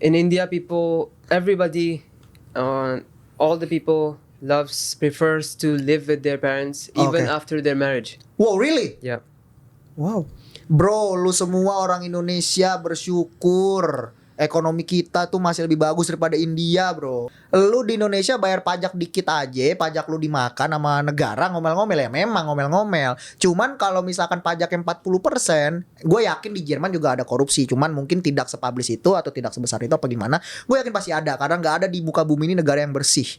in India, everybody, all the people prefers to live with their parents even Okay. after their marriage. Wow, really? Yeah. Wow. Bro, lu semua orang Indonesia bersyukur ekonomi kita tuh masih lebih bagus daripada India, bro. Lu di Indonesia bayar pajak dikit aja, pajak lu dimakan sama negara, ngomel-ngomel ya, memang ngomel-ngomel. Cuman kalau misalkan pajaknya 40%, gue yakin di Jerman juga ada korupsi. Cuman mungkin tidak sepublish itu atau tidak sebesar itu apa gimana. Gue yakin pasti ada, karena nggak ada di muka bumi ini negara yang bersih.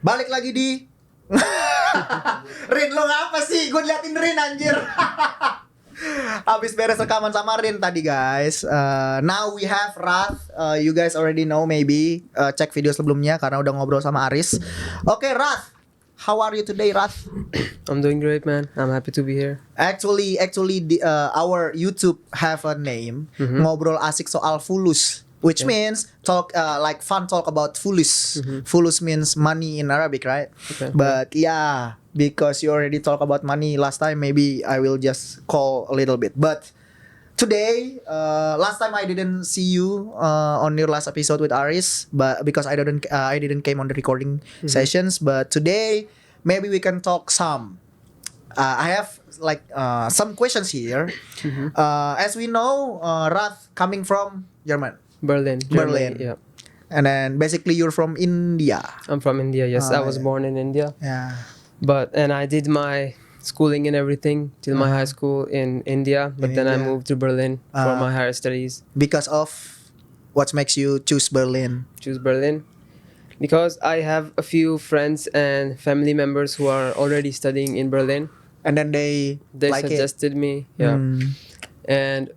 Balik lagi di Rin, lo ngapa sih? Gue liatin Rin anjir. Habis beres rekaman sama Rin tadi guys. Now we have Rath. You guys already know maybe. Cek video sebelumnya karena udah ngobrol sama Aris. Oke, Rath. How are you today, Rath? I'm doing great, man. I'm happy to be here. Actually, our YouTube have a name. Ngobrol asik soal fulus. Which means talk like fun talk about fulus. Fulus means money in Arabic, right? Okay. But yeah, because you already talk about money last time, maybe I will just call a little bit. But today, last time I didn't see you on your last episode with Aris, but because I didn't came on the recording sessions. But today, maybe we can talk some. I have like some questions here. As we know, Rath coming from German. Berlin. Berlin. Germany, yeah. And then basically you're from India. I'm from India. Yes, I was born in India. Yeah. And I did my schooling and everything till my high school in India. But then I India. moved to Berlin for my higher studies. Because of what makes you choose Berlin? Choose Berlin because I have a few friends and family members who are already studying in Berlin. And then they like suggested me, yeah. Mm. And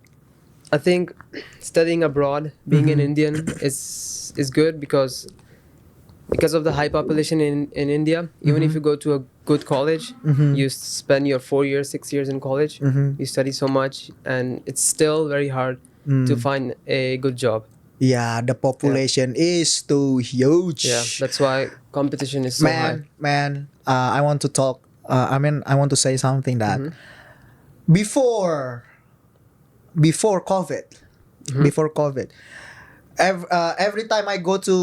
I think studying abroad, being an Indian, is good because of the high population in India. Even if you go to a good college, you spend your 4 years, 6 years in college. You study so much, and it's still very hard to find a good job. Yeah, the population is too huge. Yeah, that's why competition is so high. I want to talk. I want to say something that before COVID, every time I go to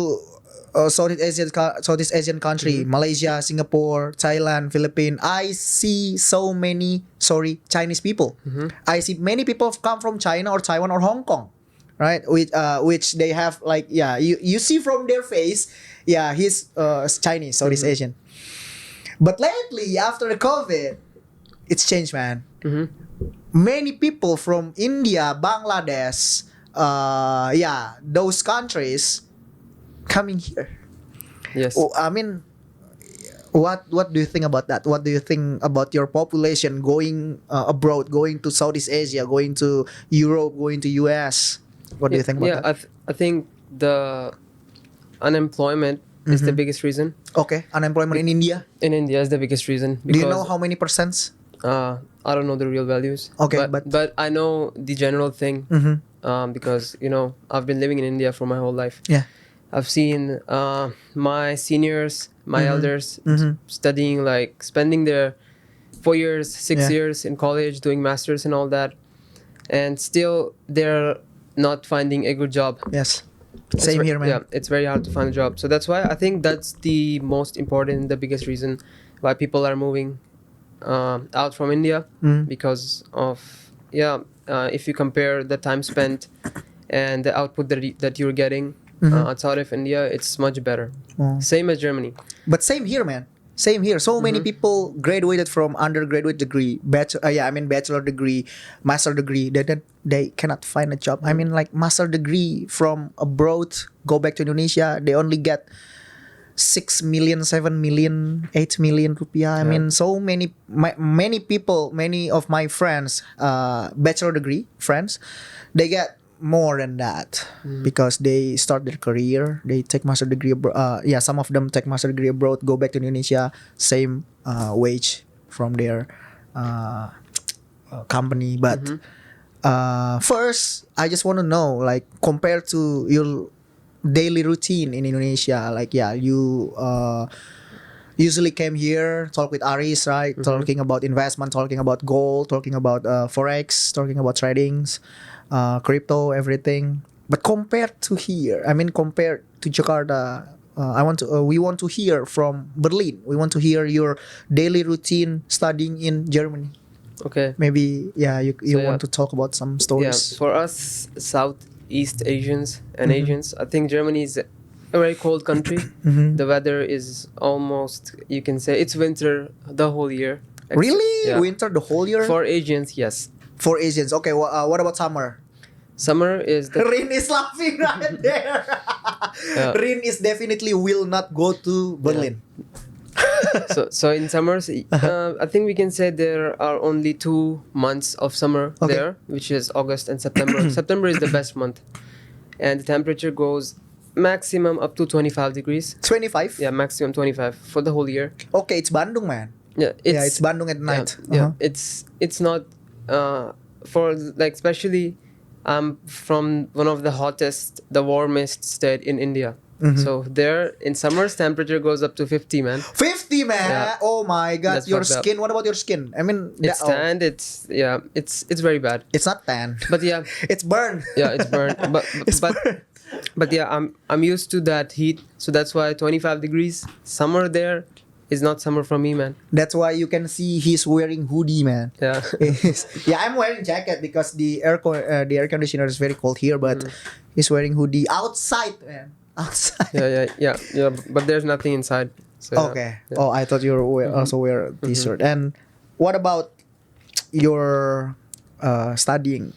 Southeast Asian country, Malaysia, Singapore, Thailand, Philippines, I see so many Chinese people. I see many people come from China or Taiwan or Hong Kong, right? Which they have like you see from their face, he's Chinese, Southeast Asian. But lately, after the COVID, it's changed, man. Many people from India, Bangladesh, those countries coming here. Yes. I mean, what do you think about that? What do you think about your population going abroad, going to Southeast Asia, going to Europe, going to US? What do you think about that? I think the unemployment is the biggest reason. Okay, unemployment in India. In India is the biggest reason. Do you know how many percents? I don't know the real values. Okay, but I know the general thing. Because I've been living in India for my whole life. Yeah. I've seen my seniors, my elders studying, like spending their 4 years, 6 years in college, doing masters and all that, and still they're not finding a good job. Yes. Same here, man. Yeah, it's very hard to find a job. So that's why I think that's the most important, the biggest reason why people are moving out from India, because of if you compare the time spent and the output that you're getting outside of India, it's much better. Same as Germany. But same here, man. Same here. So many people graduated from undergraduate degree, bachelor degree, master degree. They cannot find a job. I mean, like master degree from abroad, go back to Indonesia, they only get 6 million, 7 million, 8 million rupiah. I mean, so many people, many of my friends, bachelor degree friends, they get more than that because they start their career, they take master degree abroad. Some of them take master degree abroad, go back to Indonesia, same wage from their company. But first, I just want to know, like, compared to your daily routine in Indonesia, like you usually came here, talk with Aris, right? Talking about investment, talking about gold, talking about forex, talking about tradings, crypto, everything. But compared to here, I mean, compared to Jakarta, we want to hear from Berlin. We want to hear your daily routine studying in Germany. Okay. Maybe, yeah, you So, want to talk about some Yeah, stories. for us Southeast Asians and Asians, I think Germany is a very cold country. The weather is almost, you can say, it's winter the whole year. Really? Yeah. Winter the whole year? For Asians, yes. For Asians. Okay, what about summer? Summer is the Rin is laughing right there. Yeah. Rin is definitely will not go to Berlin. so in summers, I think we can say there are only 2 months of summer Okay. there, which is August and September. September is the best month, and the temperature goes maximum up to 25 degrees. 25? Yeah, maximum 25 for the whole year. Okay, it's Bandung, man. Yeah, Yeah, it's Bandung at night. Yeah, Uh-huh. it's not for like, especially from one of the hottest, the warmest state in India. So there in summers temperature goes up to 50, man. 50, man. Yeah. Oh my god. That's Your fucked up. skin. What about your skin? I mean, It's tanned. It's very bad. it's not tan. But yeah, It's burned. yeah, it's burnt. It's But burned. but yeah, I'm used to that heat, so that's why 25 degrees summer there is not summer for me, man. That's why you can see he's wearing hoodie, man. Yeah. Yeah, I'm wearing jacket because the air conditioner is very cold here, but he's wearing hoodie outside, man. Outside. yeah. But there's nothing inside. So, yeah. Okay. Yeah. Oh, I thought you were also wear a t-shirt. And what about your studying?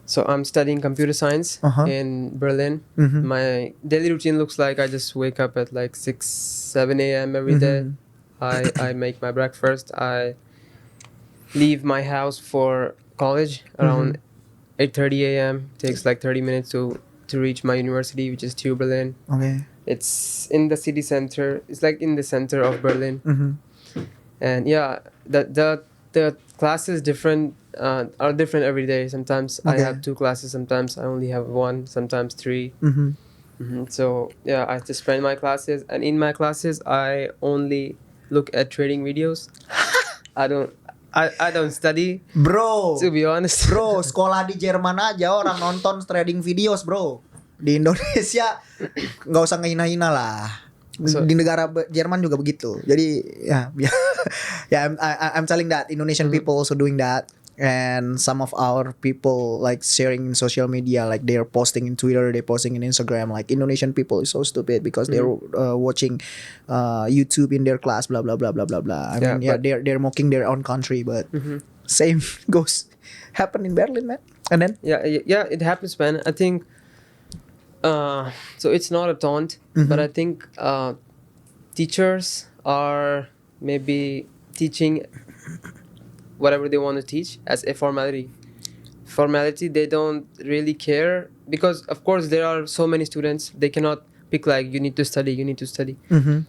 So I'm studying computer science in Berlin. My daily routine looks like I just wake up at like 6, 7 a.m. every day. I make my breakfast. I leave my house for college around 8:30 a.m. Takes like 30 minutes to reach my university, which is TU Berlin. Okay. It's in the city center. It's like in the center of Berlin. And yeah, the classes are different every day. Sometimes I Okay. have 2 classes. Sometimes I only have 1. Sometimes 3. So yeah, I just spend my classes, and in my classes I only look at trading videos. I don't study, Bro. to be honest. Bro, sekolah di Jerman aja orang nonton trading videos, bro. Di Indonesia nggak usah ngehina-hina lah. Di negara Jerman juga begitu. Jadi ya, yeah, I'm telling that Indonesian people also doing that, and some of our people like sharing in social media, like they're posting in Twitter, they're posting in Instagram, like Indonesian people is so stupid because they're watching YouTube in their class, blah blah blah blah blah blah. I Yeah, mean, yeah, but- they're mocking their own country, but same goes happen in Berlin, man. And then Yeah, it happens, man. I think so it's not a taunt, but I think teachers are maybe teaching whatever they want to teach as a formality. They don't really care, because of course there are so many students, they cannot pick like you need to study.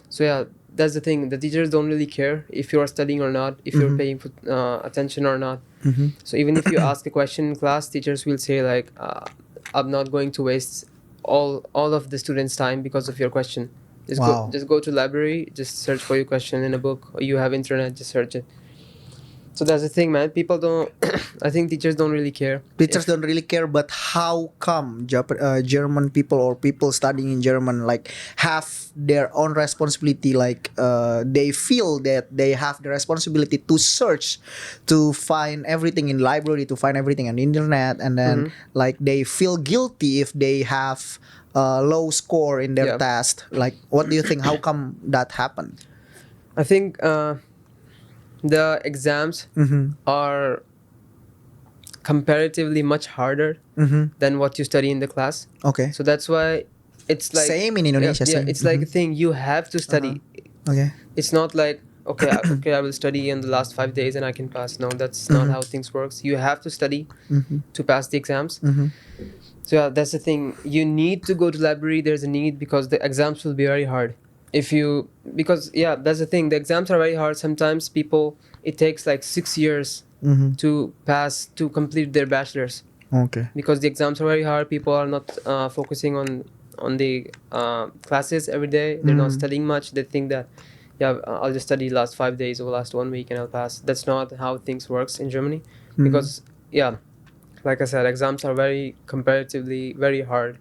So yeah, that's the thing. The teachers don't really care if you are studying or not, if you're paying attention or not. So even if you ask a question in class, teachers will say like, I'm not going to waste all of the students' time because of your question. Wow. Just go to library, just search for your question in a book, or you have internet, just search it. So that's the thing, man. People don't. I think teachers don't really care. teachers don't really care, but how come German people or people studying in German like have their own responsibility, like they feel that they have the responsibility to search, to find everything in library, to find everything on internet, and then like they feel guilty if they have a low score in their Yeah. test. Like, what do you think? How come that happened? I think the exams are comparatively much harder than what you study in the class. Okay. So that's why it's like Same in Indonesia, Yeah, same. it's like a thing you have to study. Okay. It's not like okay, I will study in the last 5 days and I can pass. No, that's not how things works. You have to study to pass the exams. So yeah, that's the thing. You need to go to library. There's a need because the exams will be very hard. Because that's the thing. The exams are very hard. Sometimes it takes like 6 years to complete their bachelor's. Okay. Because the exams are very hard. People are not focusing on the classes every day. They're not studying much. They think that yeah, I'll just study last 5 days or last 1 week and I'll pass. That's not how things works in Germany, because yeah, like I said, exams are very comparatively very hard.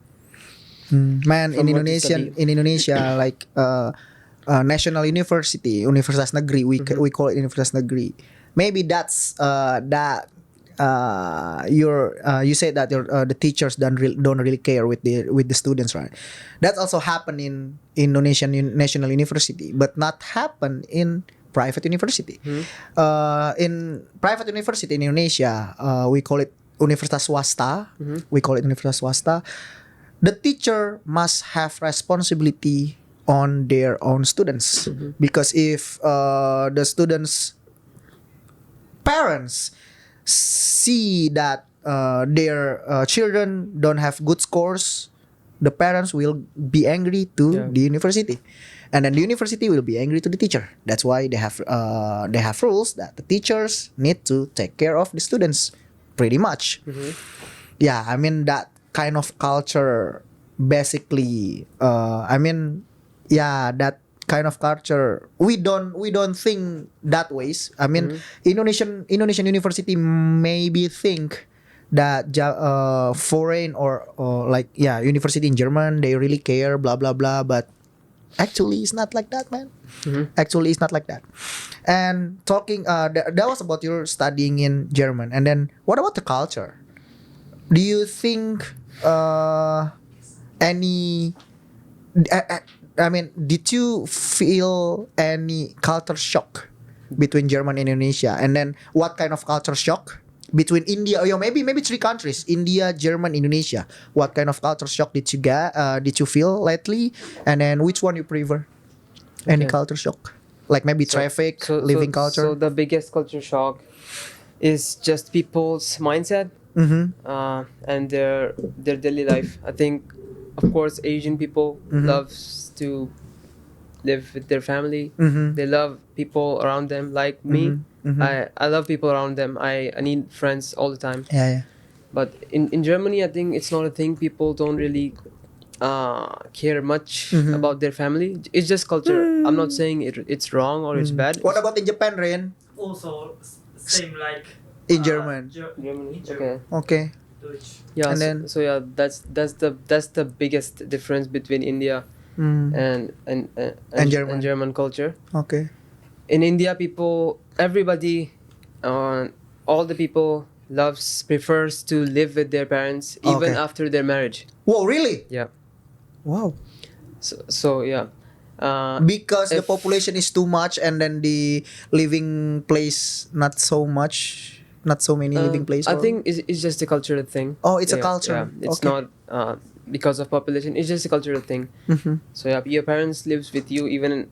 Man, in From what you study. Indonesia, like national university, Universitas Negeri, we call it Universitas Negeri. Maybe that's that your you said that your the teachers don't really care with the students, right? That also happen in Indonesian national university, but not happen in private university. In private university in Indonesia, we call it Universitas Swasta. We call it Universitas Swasta. The teacher must have responsibility on their own students, because if the students parents see that their children don't have good scores, the parents will be angry to the university, and then the university will be angry to the teacher. That's why they have rules that the teachers need to take care of the students, pretty much. Yeah, I mean that kind of culture basically that kind of culture we don't think that ways. I mean, Indonesian university maybe think that foreign or like university in German, they really care, blah blah blah, but actually it's not like that, man. Actually it's not like that. And talking that was about your studying in German, and then what about the culture? Do you think any I mean, did you feel any culture shock between German and Indonesia? And then what kind of culture shock between India, or maybe three countries, India, German, Indonesia? What kind of culture shock did you get? Did you feel lately? And then which one you prefer? Any culture shock, like maybe traffic, living culture? So the biggest culture shock is just people's mindset and their daily life. I think, of course, Asian people loves to live with their family. They love people around them, like me. I love people around them. I need friends all the time. Yeah. But in Germany, I think it's not a thing. People don't really care much about their family. It's just culture. I'm not saying it's wrong or it's bad. What about in Japan, Rain? Also same like In German. Germany? German. Okay. Okay. Deutsch. Yeah. And so, then- so yeah, that's the biggest difference between India and German. German culture. Okay. In India, everybody, all the people prefers to live with their parents even Okay. after their marriage. Whoa, really? Yeah. Wow. So yeah. Because the If- population is too much, and then the living place not so much, not so many living place. I or- think it's just a cultural thing. Oh, it's a Yeah, culture. Yeah. It's Okay. not because of population. It's just a cultural thing. So yeah, your parents lives with you even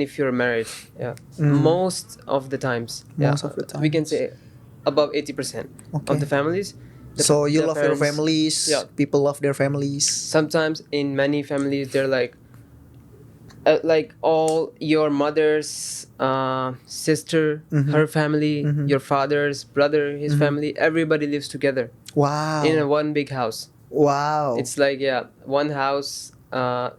if you're married. Yeah. Most of the times. Most of the We can times. say above 80% Okay. of the families. So you the love your parents- families. Yeah. People love their families. Sometimes in many families they're like all your mother's sister, her family, your father's brother, his family, everybody lives together Wow. in one big house. Wow. It's like one house.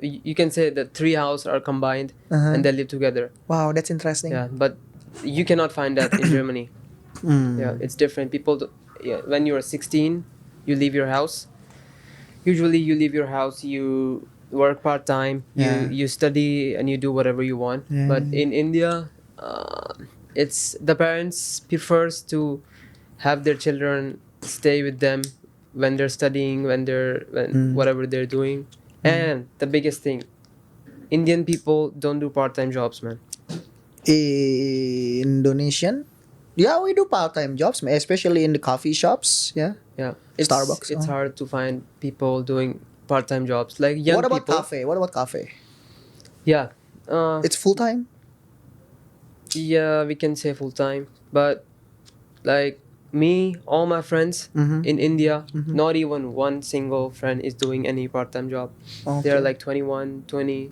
You can say that 3 houses are combined Uh-huh. and they live together. Wow, that's interesting. Yeah, but you cannot find that in Germany. Yeah, it's different. When you're 16, you leave your house. Usually, you leave your house. You work part time. Yeah. You study and you do whatever you want. Yeah. But in India, it's the parents prefers to have their children stay with them when they're studying, when whatever they're doing. And the biggest thing, Indian people don't do part-time jobs, man. Indonesian, yeah, we do part-time jobs, especially in the coffee shops. Yeah. Yeah, Starbucks, It's oh. hard to find people doing part-time jobs, like young What about people. cafe? What about cafe? Yeah, It's full-time. yeah, we can say full-time, but like me, all my friends in India, not even one single friend is doing any part-time job. Okay. They're like 21, 20,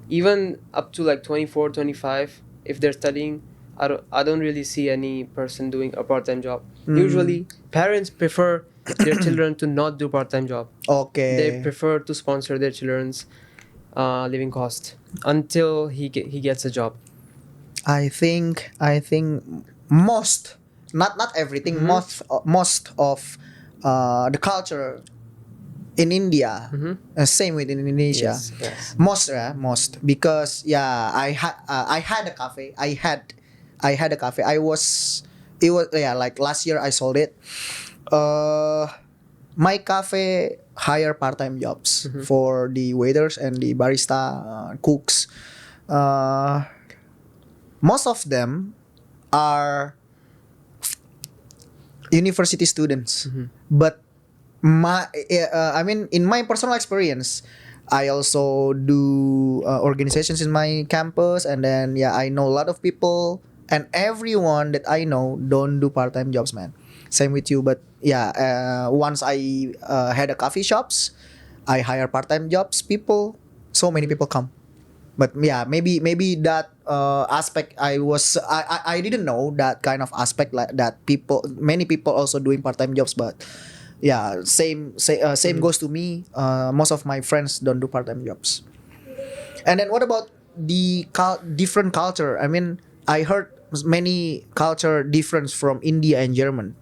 even up to like 24, 25. If they're studying, I don't really see any person doing a part-time job. Usually, parents prefer their children to not do part-time job. Okay. They prefer to sponsor their children's living cost until he gets a job. I think most, not everything, most of the culture in India, same with in Indonesia. Yes. Most, because yeah, I had a cafe. I had a cafe. It was, yeah, like last year I sold it. My cafe hire part-time jobs for the waiters and the barista, cooks. Uh, Most of them are university students, but I mean, in my personal experience, I also do organizations in my campus, and then yeah, I know a lot of people, and everyone that I know don't do part-time jobs, man. Same with you, but yeah, once I had a coffee shops, I hire part-time jobs people. So many people come, but yeah, maybe that aspect I didn't know that kind of aspect, like that many people also doing part-time jobs, but yeah, same goes to me. Most of my friends don't do part-time jobs. And then what about the different culture? I mean, I heard many culture difference from India and German.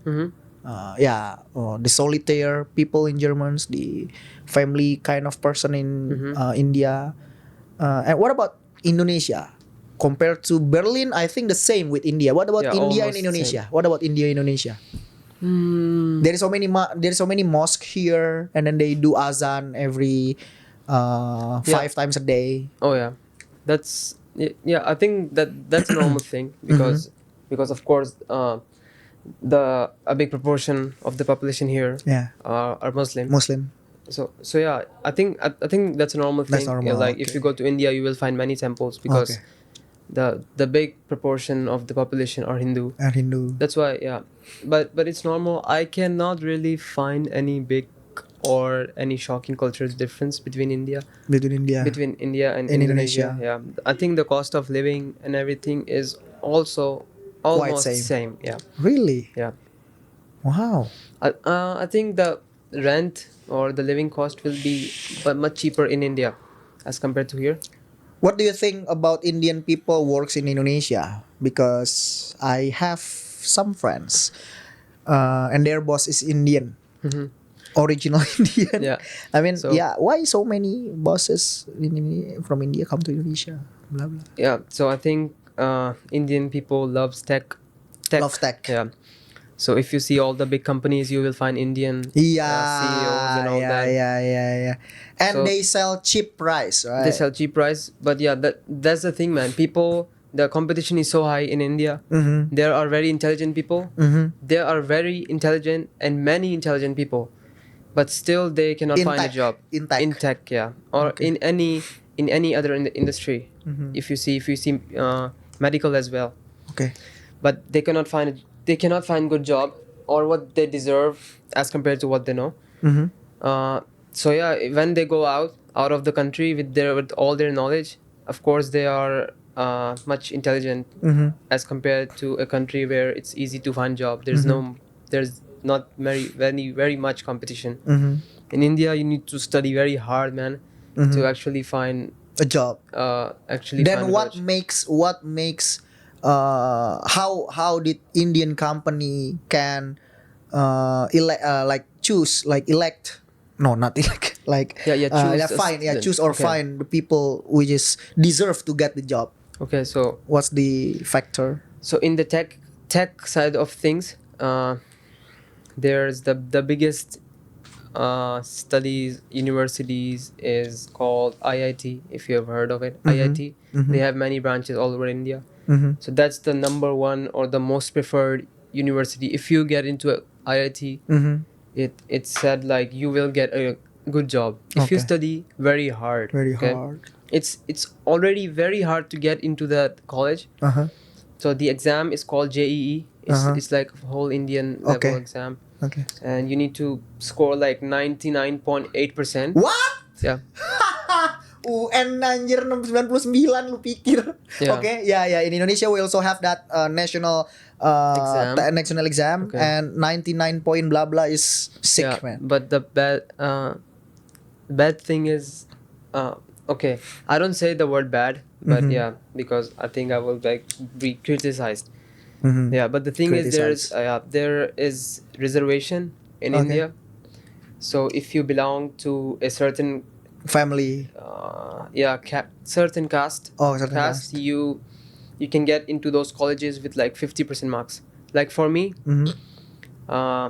Yeah, the solitaire people in Germans, the family kind of person in India. And what about Indonesia? Compared to Berlin, I think the same with India. What about Yeah, India and almost Indonesia? What about India and Indonesia? There is so many mosques here, and then they do azan every five times a day. Oh yeah, yeah. I think that's a normal thing because of course the a big proportion of the population here Yeah, are Muslim. Muslim. So yeah, I think that's a normal That's thing. normal, Like if okay. you go to India, you will find many temples because Okay. the big proportion of the population are Hindu. And Hindu. That's why, yeah. But it's normal. I cannot really find any big or any shocking cultural difference between India Between India and and Indonesia. Indonesia. Yeah, I think the cost of living and everything is also Quite almost same. same. Yeah, Really? yeah. Wow. I think the rent or the living cost will be much cheaper in India as compared to here. What do you think about Indian people works in Indonesia? Because I have some friends, and their boss is Indian, original Indian. Yeah. I mean, So- yeah. Why so many bosses from India come to Indonesia? Blah blah. Yeah, so I think Indian people loves tech. Loves tech. Yeah. So if you see all the big companies, you will find Indian Yeah, CEOs and all that. yeah. And So- they sell cheap price, right? They sell cheap price, but yeah, that's the thing, man. People, the competition is so high in India. There are very intelligent people. There are very intelligent and many intelligent people, but still they cannot In find tech. a job In tech. yeah, or in any other industry. If you see medical as well, Okay. but they cannot find good job or what they deserve as compared to what they know. So yeah, when they go out of the country with all their knowledge, of course they are much intelligent as compared to a country where it's easy to find job. There's not very much competition. In India, you need to study very hard, man, to actually find A job. actually Then find a what good- makes how did Indian company can elect, no, not elect, like choose a fine, student. choose or Okay. find the people which is deserve to get the job? Okay, so What's the factor? in the tech side of things, there's the biggest studies universities is called IIT, if you have heard of it. IIT, they have many branches all over India. So that's the number one or the most preferred university. If you get into a IIT, it's said like you will get a good job if you Okay. study very hard. Very okay? hard. It's already very hard to get into that college. So the exam is called JEE. It's like a whole Indian level Okay. exam, Okay. and you need to score like 99.8%. What? Yeah. UN anjir 99 lu pikir. Yeah. Okay, yeah. In Indonesia we also have that national Exam. national exam, Okay. and 99 point blah blah is sick, Yeah, man. but the bad thing is, okay, I don't say the word bad, but Mhm. yeah, because I think I will like be criticized. Mhm. Yeah, but the thing is, Criticized. there is reservation in Okay. India. So if you belong to a certain Family. certain caste, Oh, certain caste. you can get into those colleges with like 50% marks. Like for me, Mhm. uh,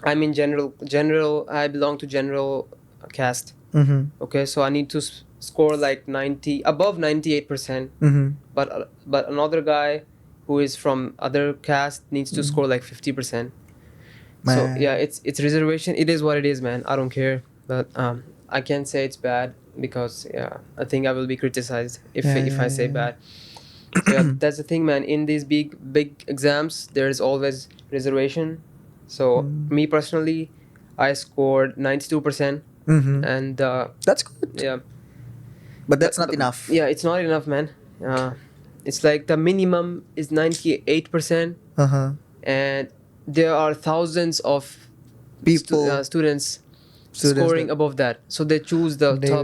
I'm in general. I belong to general caste. Mhm. Okay, so I need to score like 90 above 98%. Mhm. But another guy who is from other caste needs to score like 50%. So yeah, Man. it's reservation. It is what it is, man. I don't care. But I can't say it's bad because yeah, I think I will be criticized Yeah, if yeah, I say yeah, bad. So yeah, that's the thing, man. In these big exams, there is always reservation. So Mm. me personally, I scored 92%, Mhm. and That's good. yeah, But that's not enough. yeah, it's not enough, man. Uh, it's like the minimum is 98%, Uh-huh. and there are thousands of People, students students scoring that above that. So they choose the they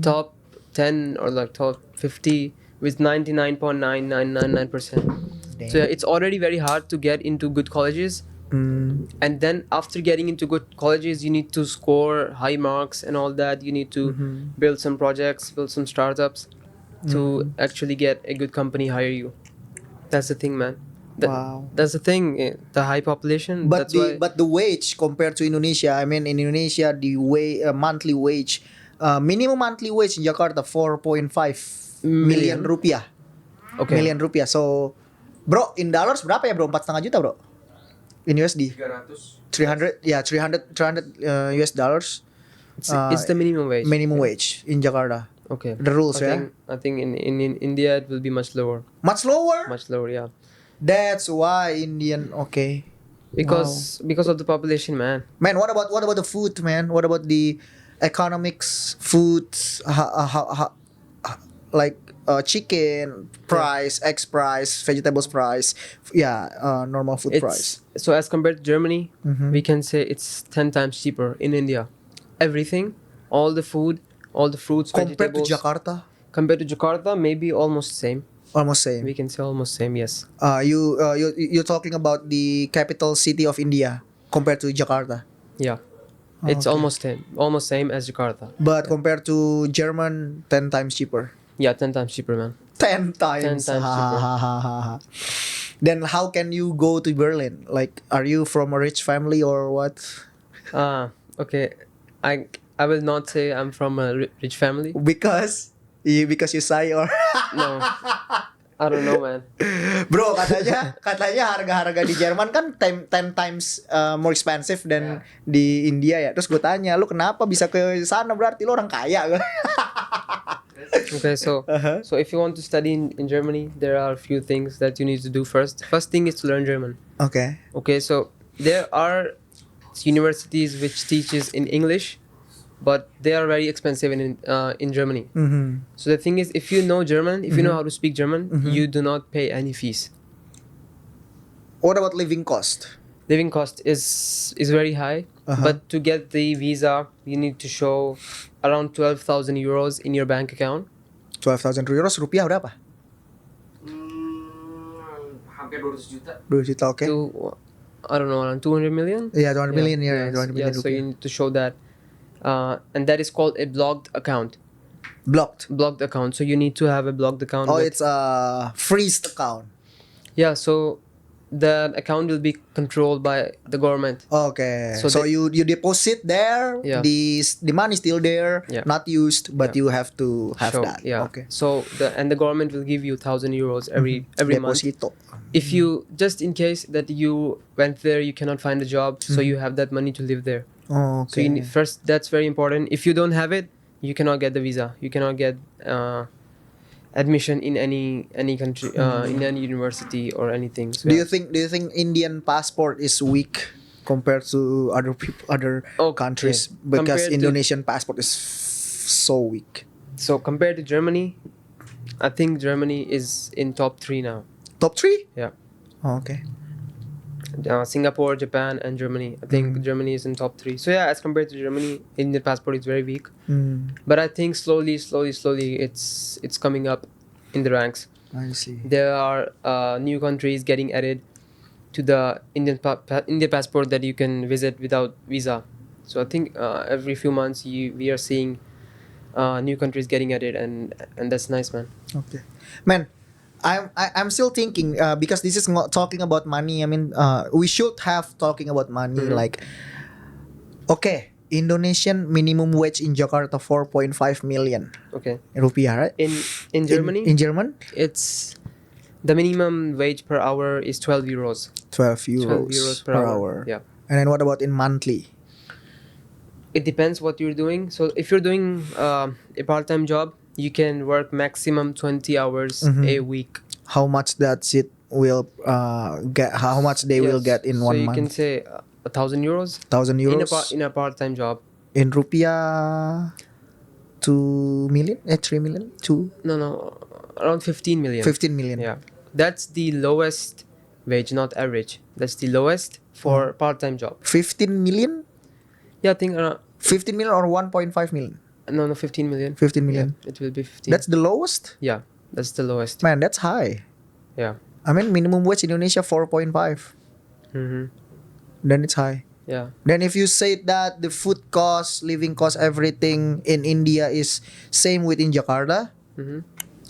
top 10 or like top 50 with 99.9999%. So yeah, damn. it's already very hard to get into good colleges. Mm. And then after getting into good colleges, you need to score high marks and all that. You need to Mhm. build some projects, build some startups to Mm. actually get a good company hire you. That's the thing, man. That, Wow. that's the thing. The high population. But That's why. the wage compared to Indonesia, I mean in Indonesia the monthly wage, minimum monthly wage in Jakarta 4.5 million Million. rupiah, Okay. million rupiah. So, bro, in dollars berapa ya bro? 4,5 juta bro. In USD. 300 ya 300 US dollars. It's the minimum wage. Minimum Yeah. wage in Jakarta. Okay. The rules, yeah. I think in India it will be much lower. Much lower. Much lower, yeah. That's why Indian. Okay. Wow. Because of the population, man. Man, what about the food, man? What about the economics, foods, like chicken Yeah. price, eggs price, vegetables price, yeah, normal food price. It's so as compared to Germany, Mhm. we can say it's 10 times cheaper in India. Everything, all the food, all the fruits, Compared to vegetables. Jakarta, Compared to Jakarta, maybe almost same. almost same. We can say almost same, yes. You're talking about the capital city of India compared to Jakarta. Yeah. Oh, It's okay. almost same as Jakarta. But Yeah. compared to German, 10 times cheaper. Yeah, 10 times cheaper, man. 10 times. 10 times cheaper. Then how can you go to Berlin? Like, are you from a rich family or what? Okay. I will not say I'm from a rich family. Because you say or No. I don't know, man. bro katanya harga-harga di Jerman kan 10 times more expensive than di India ya. Terus gue tanya, lu kenapa bisa ke sana, berarti lu orang kaya. Okay, so Uh-huh. so if you want to study in Germany, there are a few things that you need to do first. First thing is to learn German. Okay. Okay, so there are universities which teaches in English, but they are very expensive in Germany. Mhm. So the thing is, if you know German, if you know how to speak German, Mhm. you do not pay any fees. What about living cost? Living cost is very high, Uh-huh. but to get the visa, you need to show around 12,000 euros in your bank account. 12,000 euros, rupiah berapa? Hampir 200 juta. 2 juta, oke. To I don't know, around 200 million. Iya, 200 million ya, yeah, 200 million so you rupiah. need to show that, and that is called a blocked account. Blocked. Blocked account. So you need to have a blocked account. Oh, with- it's a freezed account. Yeah, so the account will be controlled by the government. Okay. So So, they- you deposit there, Yeah. the money still there, Yeah. not used, but Yeah. you have to have So, that. yeah. Okay. So the government will give you 1,000 euros every month. Deposito. If you just in case that you went there, you cannot find a job, so you have that money to live there. Oh, So you okay. need, first, that's very important. If you don't have it, you cannot get the visa. You cannot get admission in any country, in any university or anything. So, Do yeah. you think Indian passport is weak compared to other people, other Okay. countries? Because Compared to- Indonesian passport is so weak. So compared to Germany, I think Germany is in top 3 now. Top 3? Yeah. Oh, okay. Singapore, Japan, and Germany. I think Germany is in top 3. So yeah, as compared to Germany, Indian passport is very weak. But I think slowly, it's coming up in the ranks. I see. There are new countries getting added to the Indian passport that you can visit without visa. So I think every few months we are seeing new countries getting added, and that's nice, man. Okay, man. I'm still thinking because this is not talking about money. I mean, we should have talking about money. Like, okay, Indonesian minimum wage in Jakarta 4.5 million Okay. rupiah, right? In Germany, in German, it's the minimum wage per hour is 12 euros. 12 euros, 12 euros per hour. Yeah. And then what about in monthly? It depends what you're doing. So if you're doing a part-time job, you can work maximum 20 hours a week. How much that it will get? How much they will Yes. get in So 1 you month? can say 1,000 euros 1,000 euros in a part-time job. in rupiah 2 million? 3 million? 2 No, around 15 million. 15 million. Yeah, that's the lowest wage, not average. That's the lowest for part-time job. 15 million? Yeah, I think around 15 million or 1.5 million? no 15 million. 15 million. Yeah, it will be 15. That's the lowest? Yeah, that's the lowest. Man, that's high. Yeah. I mean, minimum wage in Indonesia 4.5. Then it's high. Yeah. Then if you say that the food cost, living cost, everything in India is same within Jakarta,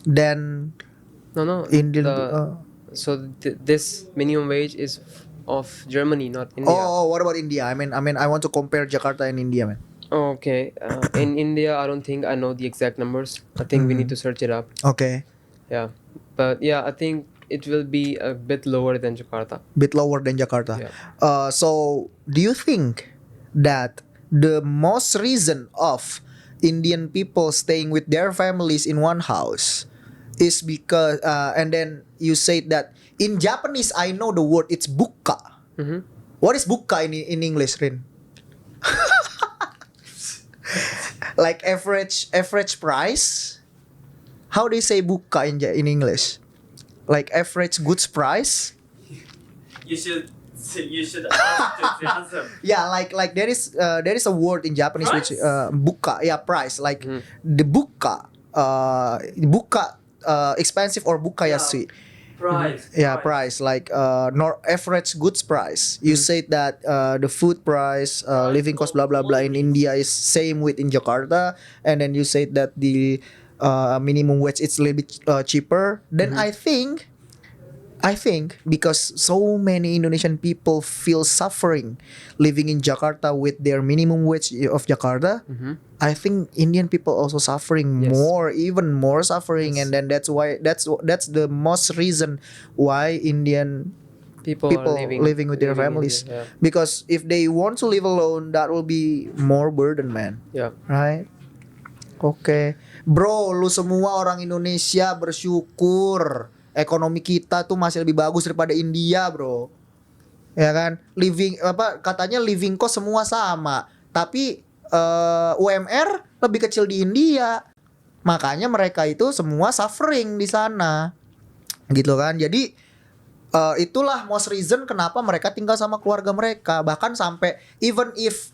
then No. Indian. So this minimum wage is of Germany, not India. What about India? I mean, I want to compare Jakarta and India, man. Okay. In India, I don't think I know the exact numbers. I think we need to search it up. Okay, Yeah. But yeah, I think it will be a bit lower than Jakarta. bit lower than Jakarta. Yeah. So do you think that the most reason of Indian people staying with their families in one house is because and then you said that in Japanese I know the word it's bukka. What is bukka in English, Rin? Like average price. How do you say bukka in English? Like average goods price. You should ask the answer. Yeah, like there is a word in Japanese Price? which bukka. Yeah, price. Like the bukka, expensive or bukka yasui. Price. Yeah, price like average goods price. You said that the food price, living cost, blah blah blah in India is same with in Jakarta, and then you said that the minimum wage it's a little bit cheaper. Then I think because so many Indonesian people feel suffering living in Jakarta with their minimum wage of Jakarta, I think Indian people also suffering Yes. even more suffering, and then that's why that's the most reason why Indian People people are living with their living in families. India, Because if they want to live alone, that will be more burden, man. Yeah. Right? Oke. Bro, lu semua orang Indonesia bersyukur ekonomi kita tuh masih lebih bagus daripada India, bro. Ya kan? Katanya living cost semua sama, tapi UMR lebih kecil di India. Makanya mereka itu semua suffering di sana. Gitu kan? Jadi itulah most reason kenapa mereka tinggal sama keluarga mereka. Bahkan sampai even if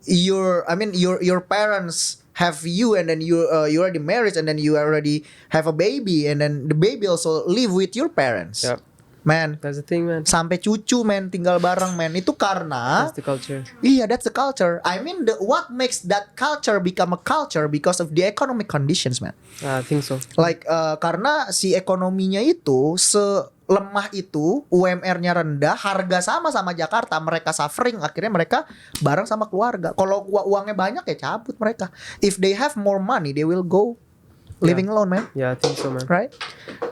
your parents have you, and then you already married, and then you already have a baby, and then the baby also live with your parents. Yep. Man, That's the thing, man. sampai cucu, man, tinggal bareng, man. Itu karena That's the culture. iya, that's the culture. I mean, what makes that culture become a culture because of the economic conditions, man. I think so. Like karena si ekonominya itu selemah itu, UMR-nya rendah, harga sama Jakarta, mereka suffering, akhirnya mereka bareng sama keluarga. Kalau uangnya banyak ya cabut mereka. If they have more money, they will go living alone, man. Yeah, I think so, man. Right?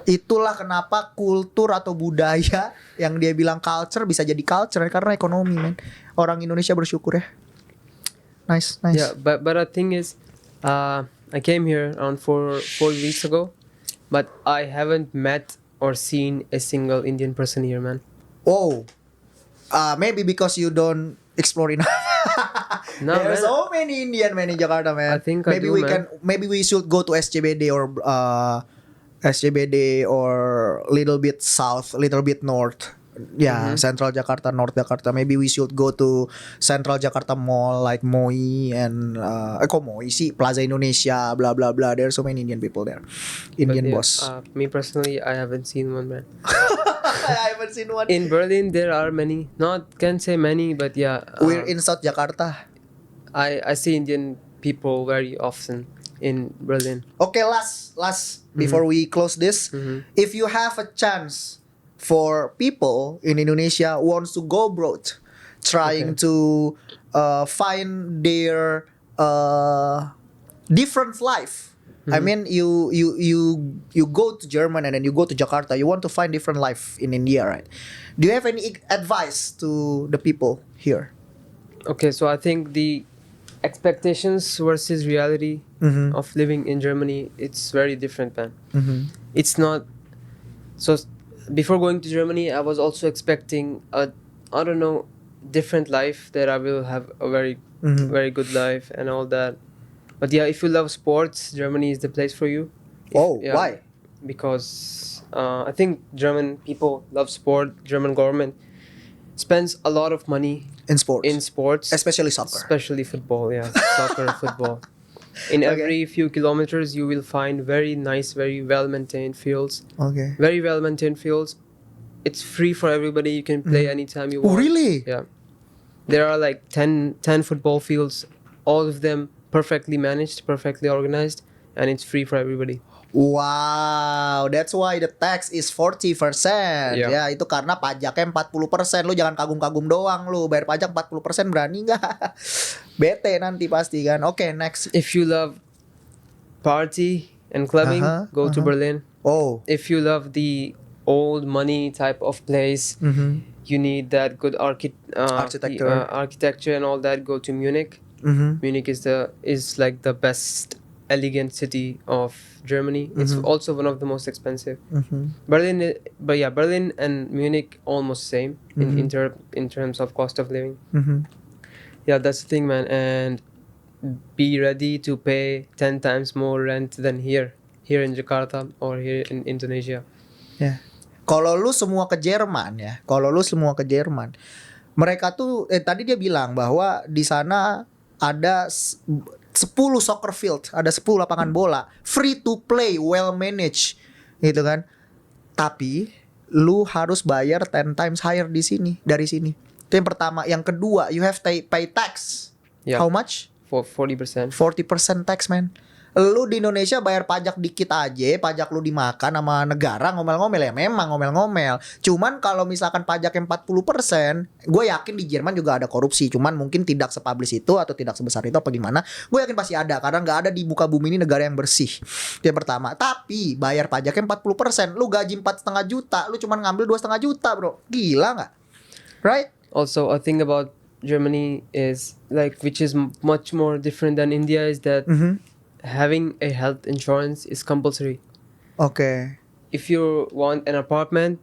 Itulah kenapa kultur atau budaya yang dia bilang culture bisa jadi culture karena ekonomi, man. Orang Indonesia bersyukur ya. Nice. Yeah, but the thing is, I came here around four weeks ago, but I haven't met or seen a single Indian person here, man. Oh, maybe because you don't explore enough. No, There are man. so many Indian men in Jakarta, man. I think I do, man. Maybe we should go to SCBD or little bit south, little bit north. Yeah, Central Jakarta, North Jakarta. Maybe we should go to Central Jakarta Mall like Moi and kok Moi sih, Plaza Indonesia, blah blah blah. There's so many Indian people there. Indian But yeah, boss. me personally, I haven't seen one, man. I haven't seen one. In Berlin, there are many. Not can't say many, but yeah. We're in South Jakarta. I see Indian people very often in Berlin. Okay, last before we close this, if you have a chance for people in Indonesia who wants to go abroad, trying to find their different life. I mean, you go to Germany and then you go to Jakarta. You want to find different life in India, right? Do you have any advice to the people here? Okay, so I think the expectations versus reality of living in Germany, it's very different, man. It's not so before going to Germany, I was also expecting a, I don't know, different life, that I will have a very very good life and all that. But yeah, if you love sports, Germany is the place for you. Yeah, Why? Because I think German people love sport. German government spends a lot of money In sports, in sports, especially soccer. especially football. Yeah, soccer, football. In Okay. every few kilometers, you will find very nice, very well maintained fields. Okay. Very well maintained fields. It's free for everybody. You can play anytime you Oh, want. really? Yeah. There are like 10 football fields, all of them perfectly managed, perfectly organized, and it's free for everybody. Wow, that's why the tax is 40%. Yeah. Ya, itu karena pajaknya 40%. Lu jangan kagum-kagum doang lu. Bayar pajak 40% berani nggak? Bete nanti pasti kan. Oke, next. If you love party and clubbing, go to Berlin. Oh. If you love the old money type of place, you need that good Architecture. architecture and all that, go to Munich. Munich is like the best elegant city of Germany. It's also one of the most expensive. Berlin, but yeah, Berlin and Munich almost same in terms of cost of living. Yeah, that's the thing, man. And be ready to pay 10 times more rent than here in Jakarta or here in Indonesia. Ya. Kalau lu semua ke Jerman ya, mereka tuh tadi dia bilang bahwa di sana ada 10 soccer field, ada 10 lapangan bola, free to play, well managed, gitu kan. Tapi lu harus bayar 10 times higher dari sini. Itu yang pertama. Yang kedua, you have to pay tax. Yeah. How much? For 40%. 40% tax, man. Lu di Indonesia bayar pajak dikit aja, pajak lu dimakan sama negara, ngomel-ngomel ya, memang ngomel-ngomel. Cuman kalau misalkan pajaknya 40%, gue yakin di Jerman juga ada korupsi. Cuman mungkin tidak sepublish itu atau tidak sebesar itu apa gimana. Gue yakin pasti ada, karena nggak ada di muka bumi ini negara yang bersih. Itu yang pertama. Tapi bayar pajaknya 40%, lu gaji 4,5 juta, lu cuman ngambil 2,5 juta, bro. Gila nggak? Right? Also, a thing about Germany is like, which is much more different than India, is that having a health insurance is compulsory. Okay. If you want an apartment,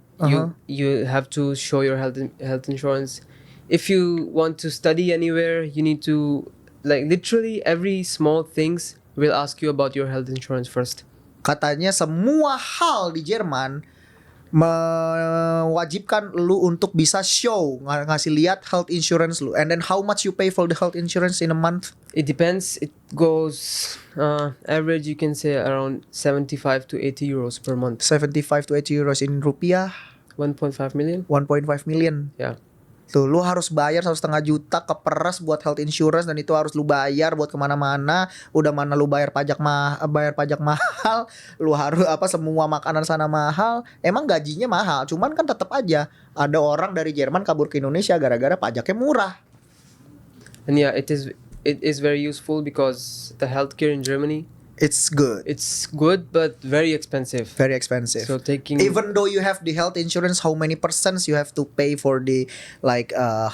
you have to show your health insurance. If you want to study anywhere, you need to, like, literally every small things will ask you about your health insurance first. Katanya semua hal di Jerman mewajibkan lu untuk bisa show, ngasih lihat health insurance lu, and then how much you pay for the health insurance in a month. It depends. It goes average, you can say around 75 to 80 euros per month. 75 to 80 euros in rupiah 1.5 million. 1.5 million. Yeah. Tuh, lu harus bayar 1,5 juta ke peras buat health insurance, dan itu harus lu bayar buat kemana-mana. Udah mana lu bayar pajak mahal, lu harus semua makanan sana mahal. Emang gajinya mahal, cuman kan tetap aja ada orang dari Jerman kabur ke Indonesia gara-gara pajaknya murah. And yeah, it is very useful because the healthcare in Germany, It's good. it's good but very expensive. Very expensive. So taking Even though you have the health insurance, how many percents you have to pay for the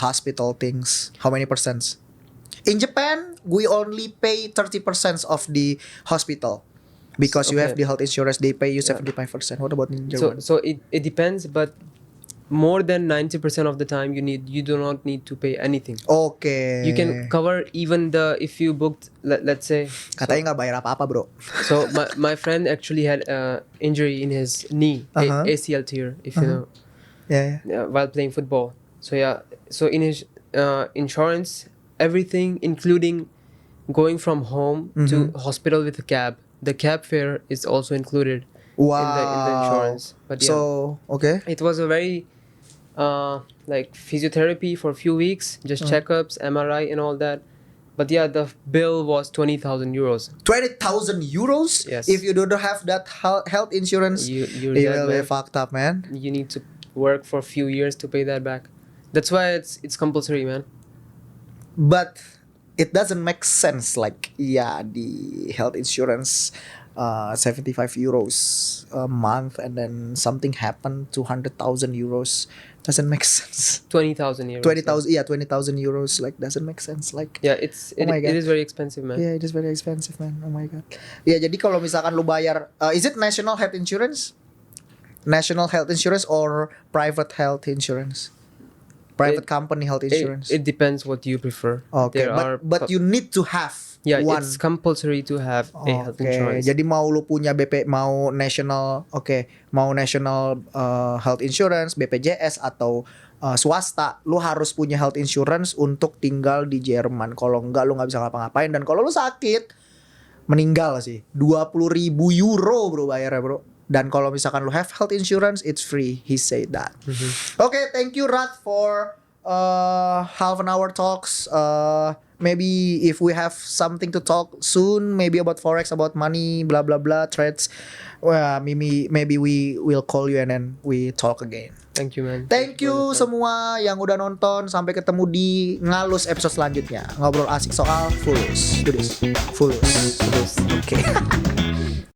hospital things? How many percents? In Japan, we only pay 30% of the hospital because you have Okay. the health insurance. They pay you 75%. What about in German? so it depends, but more than 90% of the time you do not need to pay anything. Okay. You can cover even if you booked, let's say. Katanya nggak bayar apa-apa, bro. So my friend actually had injury in his knee, ACL tear, if you know. while playing football. So yeah, so in his insurance, everything including going from home to hospital with a cab. The cab fare is also included Wow. in the insurance. But yeah, So okay. it was a very like physiotherapy for a few weeks, just checkups, MRI, and all that. But yeah, the bill was 20,000 euros. 20,000 euros. Yes. If you don't have that health insurance, You're you dead, will be man. fucked up, man. You need to work for a few years to pay that back. That's why it's compulsory, man. But it doesn't make sense. Like, yeah, the health insurance, 75 euros a month, and then something happened, 200,000 euros. Doesn't make sense. 20,000 euros. 20,000, yeah, 20,000 euros. Like, doesn't make sense. Like, Yeah, Oh my God. it is very expensive, man. yeah, it is very expensive, man. Oh my god. Ya, jadi kalau misalkan lu bayar, is it national health insurance? National health insurance or private health insurance? Private company health insurance. It depends what you prefer. Okay, There are but you need to have yeah, one. it's compulsory to have a health Oke, insurance. jadi mau lu punya mau national, mau national health insurance, BPJS atau swasta, lu harus punya health insurance untuk tinggal di Jerman. Kalau enggak, lu nggak bisa ngapa-ngapain. Dan kalau lu sakit, meninggal sih. 20.000 euro bro bayarnya bro. Dan kalau misalkan lu have health insurance, it's free. He said that. Okay, thank you Rat for half an hour talks. Maybe if we have something to talk soon, maybe about forex, about money, blah blah blah, trades. Well, maybe we will call you and then we talk again. Thank you, man. Thank you semua yang udah nonton. Sampai ketemu di Ngalus episode selanjutnya. Ngobrol asik soal Fulus. Do this. Fulus. Oke.